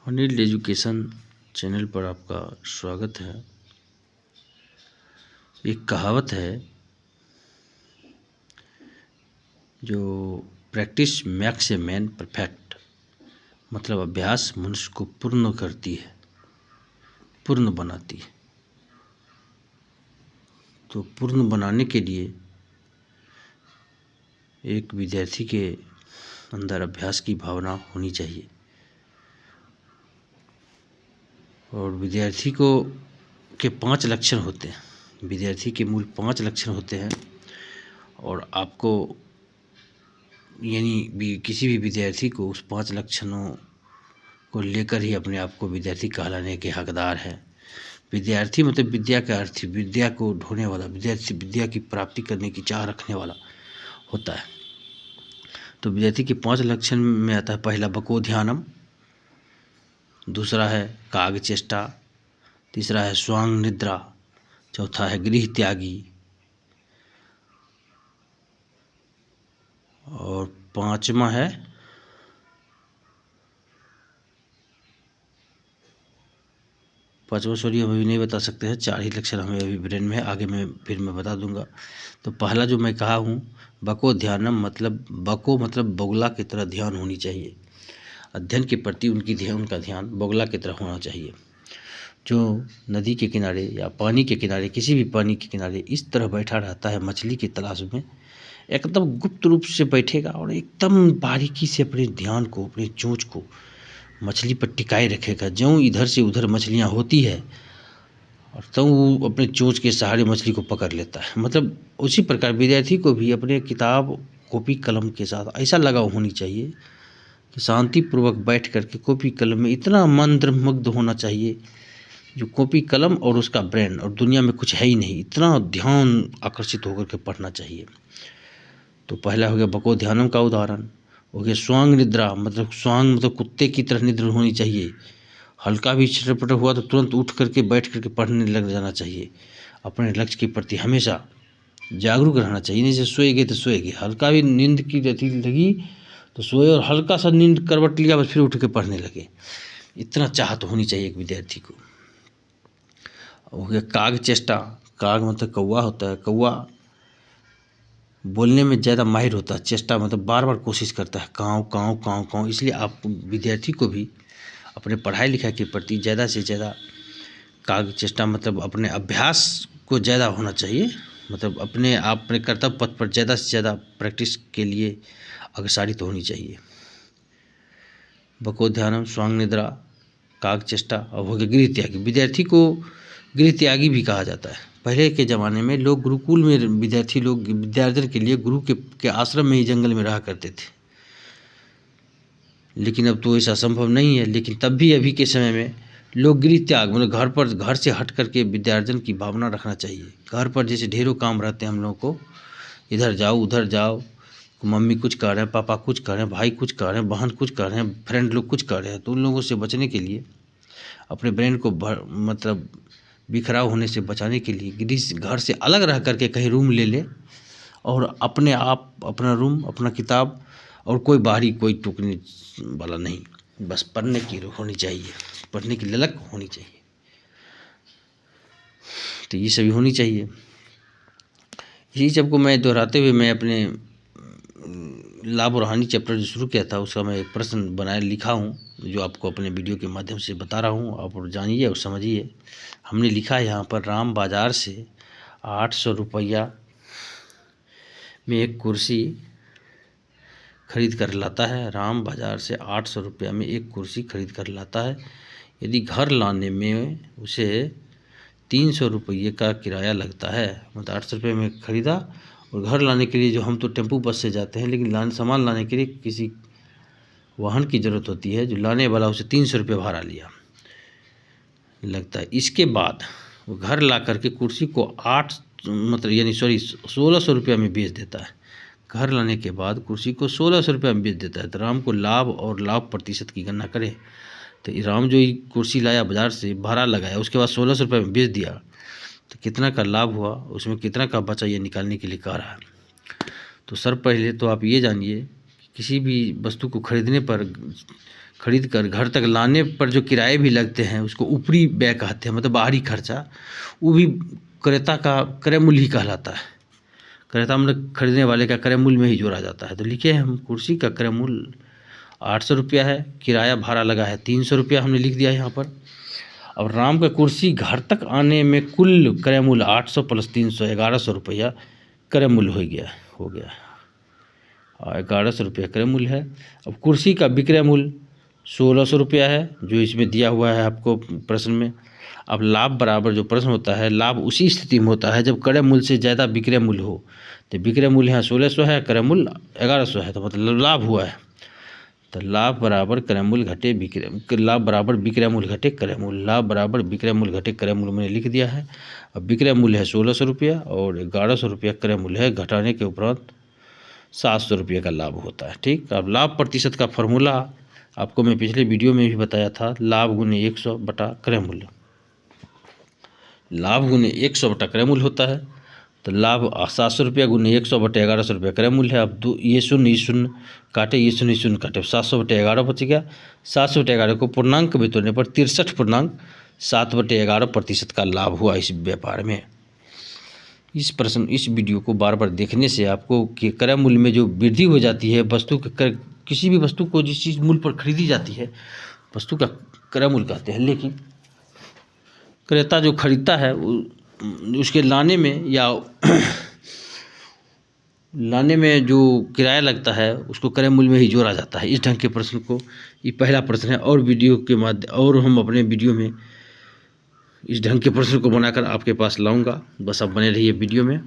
Anil education channel पर आपका स्वागत है। एक कहावत है जो practice makes a man perfect, मतलब अभ्यास मनुष्य को पूर्ण करती है, पूर्ण बनाती है। तो पूर्ण बनाने के लिए एक विद्यार्थी के अंदर अभ्यास की भावना होनी चाहिए और विद्यार्थी को के 5 लक्षण होते हैं। विद्यार्थी के मूल 5 लक्षण होते हैं और आपको यानी किसी भी विद्यार्थी को उस 5 लक्षणों को लेकर ही अपने आप को विद्यार्थी कहलाने के हकदार है। विद्यार्थी मतलब विद्या का अर्थ, विद्या को ढोने वाला विद्यार्थी, विद्या की प्राप्ति करने की चाह रखने वाला होता है। तो विद्यार्थी के 5 लक्षण में आता है पहला बको ध्यानम, दूसरा है काग चेष्टा, तीसरा है स्वांग निद्रा, चौथा है गृह त्यागी और पांचवा है सॉरी हम अभी नहीं बता सकते हैं। 4 ही लक्षण हमें अभी ब्रेन में है, आगे मैं बता दूंगा। तो पहला जो मैं कहा हूँ बको ध्यानम, मतलब बको मतलब बगुला की तरह ध्यान होनी चाहिए। अध्ययन के प्रति उनका ध्यान बगुला की तरह होना चाहिए, जो नदी के किनारे या पानी के किनारे, किसी भी पानी के किनारे इस तरह बैठा रहता है मछली की तलाश में। एकदम गुप्त रूप से बैठेगा और एकदम बारीकी से अपने ध्यान को, अपनी चोंच को मछली पर टिकाए रखेगा। ज्यों इधर से उधर मछलियाँ होती है और तब वो अपने चोंच के सहारे मछली को पकड़ लेता है। मतलब उसी प्रकार विद्यार्थी को भी अपने किताब कॉपी कलम के साथ ऐसा लगाव होनी चाहिए कि शांतिपूर्वक बैठ करके कॉपी कलम में इतना मंत्रमुग्ध होना चाहिए, जो कॉपी कलम और उसका ब्रेन और दुनिया में कुछ है ही नहीं, इतना ध्यान आकर्षित होकर के पढ़ना चाहिए। तो पहला हो गया बको ध्यानम का उदाहरण हो गया। स्वांग निद्रा, मतलब स्वांग मतलब कुत्ते की तरह निद्रा होनी चाहिए। हल्का भी छटपट हुआ तो तुरंत उठ करके बैठ करके पढ़ने लग जाना चाहिए। अपने लक्ष्य के प्रति हमेशा जागरूक रहना चाहिए। नहीं से सोएंगे तो सोएंगे, हल्का भी नींद की गति लगी तो सोए और हल्का सा नींद करवट लिया बस फिर उठ के पढ़ने लगे। इतना चाहत होनी चाहिए एक विद्यार्थी को। हो गया काग चेष्टा। काग मतलब कौवा होता है। कौवा बोलने में ज़्यादा माहिर होता है, चेष्टा मतलब बार बार कोशिश करता है, काँव काँव काँव काँव। इसलिए आप विद्यार्थी को भी अपने पढ़ाई लिखाई के प्रति ज़्यादा से ज़्यादा काग चेष्टा मतलब अपने अभ्यास को ज़्यादा होना चाहिए। मतलब अपने आप अपने कर्तव्य पथ पर ज़्यादा से ज़्यादा प्रैक्टिस के लिए अग्रसारित होनी चाहिए। बको ध्यानम, स्वांग निद्रा, काग चेष्टा और हो गया गृह त्यागी। विद्यार्थी को गृह त्यागी भी कहा जाता है। पहले के ज़माने में लोग गुरुकुल में विद्यार्थी लोग विद्यार्जन के लिए गुरु के आश्रम में ही जंगल में रहा करते थे, लेकिन अब तो ऐसा संभव नहीं है। लेकिन तब भी अभी के समय में लोग गृह त्याग मतलब घर से हट करके विद्यार्जन की भावना रखना चाहिए। घर पर जैसे ढेरों काम रहते हैं हम लोगों को, इधर जाओ उधर जाओ, मम्मी कुछ कर रहे हैं, पापा कुछ कर रहे हैं, भाई कुछ कर रहे हैं, बहन कुछ कर रहे हैं, फ्रेंड लोग कुछ कर रहे हैं। तो उन लोगों से बचने के लिए, अपने ब्रेन को मतलब बिखराव होने से बचाने के लिए घर से अलग रह करके कहीं रूम ले ले और अपने आप अपना रूम, अपना किताब और कोई बाहरी कोई टोकने वाला नहीं, बस पढ़ने की होनी चाहिए, पढ़ने की ललक होनी चाहिए। तो ये सभी होनी चाहिए। इसी सबको मैं दोहराते हुए मैं अपने लाभ और हानि चैप्टर जो शुरू किया था उसका मैं एक प्रश्न बनाए लिखा हूँ, जो आपको अपने वीडियो के माध्यम से बता रहा हूँ। आप जानिए और समझिए। हमने लिखा है यहाँ पर, राम बाज़ार से 800 रुपया में एक कुर्सी खरीद कर लाता है। राम बाज़ार से 800 रुपया में एक कुर्सी खरीद कर लाता है। यदि घर लाने में उसे 300 रुपये का किराया लगता है, मतलब 800 रुपये में ख़रीदा और घर लाने के लिए, जो हम तो टेम्पू बस से जाते हैं, लेकिन सामान लाने के लिए किसी वाहन की ज़रूरत होती है, जो लाने वाला उसे 300 रुपये भाड़ा लिया लगता है। इसके बाद वो घर ला करके कुर्सी को 1600 रुपया में बेच देता है। घर लाने के बाद कुर्सी को 1600 रुपये में बेच देता है। तो राम को लाभ और लाभ प्रतिशत की गणना करें तो राम जो कुर्सी लाया बाज़ार से, भाड़ा लगाया, उसके बाद 1600 रुपये में बेच दिया, तो कितना का लाभ हुआ, उसमें कितना का बचा, ये निकालने के लिए कह रहा है। तो सर पहले तो आप ये जानिए कि किसी भी वस्तु को खरीदने पर खरीद कर घर तक लाने पर जो किराए भी लगते हैं उसको ऊपरी व्यय कहते हैं, मतलब बाहरी खर्चा, वो भी क्रेता का क्रय मूल्य ही कहलाता है। क्रेता मतलब खरीदने वाले का क्रय मूल्य में ही जोड़ा जाता है। तो लिखे हम कुर्सी का क्रय मूल्य 800 रुपया है, किराया भाड़ा लगा है 300 रुपया, हमने लिख दिया यहाँ पर। अब राम का कुर्सी घर तक आने में कुल क्रय मूल्य 800 + 300 1100 रुपया क्रय मूल्य हो गया 1100 रुपया क्रय मूल्य है। अब कुर्सी का विक्रय मूल्य 1600 रुपया है, जो इसमें दिया हुआ है आपको प्रश्न में। अब लाभ बराबर जो प्रश्न होता है, लाभ उसी स्थिति में होता है जब क्रय मूल्य से ज़्यादा विक्रय मूल्य हो। तो विक्रय मूल्य यहाँ 1600 है, क्रय मूल्य 1100 है, तो मतलब लाभ हुआ है। तो लाभ बराबर क्रय मूल्य घटे विक्रय, लाभ बराबर विक्रय मूल्य घटे क्रय मूल्य, लाभ बराबर विक्रय मूल्य घटे क्रय मूल्य मैंने लिख दिया है। अब विक्रय मूल्य है 1600 रुपया और 1100 रुपया क्रय मूल्य है, घटाने के उपरांत 700 रुपये का लाभ होता है। ठीक, अब लाभ प्रतिशत का फॉर्मूला आपको मैं पिछले वीडियो में भी बताया था, लाभ गुने 100 बटा क्रय मूल्य। लाभ गुने 100 बटा क्रय मूल्य होता है। तो लाभ 700 रुपया गुने 100 बटे 1100 रुपया क्रय मूल्य है। अब ये शून्य काटे, ये शून्य काटे, 700 बटे 11 बच गया। 700 बटे 11 को पूर्णांक में तोड़ने पर 63.7 बटे 11% का लाभ हुआ इस व्यापार में। इस वीडियो को बार बार देखने से आपको कि क्रय मूल्य में जो वृद्धि हो जाती है, वस्तु के किसी भी वस्तु को जिस चीज़ मूल्य पर खरीदी जाती है, वस्तु का क्रय मूल्य कहते हैं। लेकिन क्रेता जो खरीदता है उसके लाने में या लाने में जो किराया लगता है उसको क्रय मूल्य में ही जोड़ा जाता है। इस ढंग के प्रश्न को, ये पहला प्रश्न है, और वीडियो के माध्यम और हम अपने वीडियो में इस ढंग के प्रश्न को बनाकर आपके पास लाऊंगा। बस आप बने रहिए वीडियो में।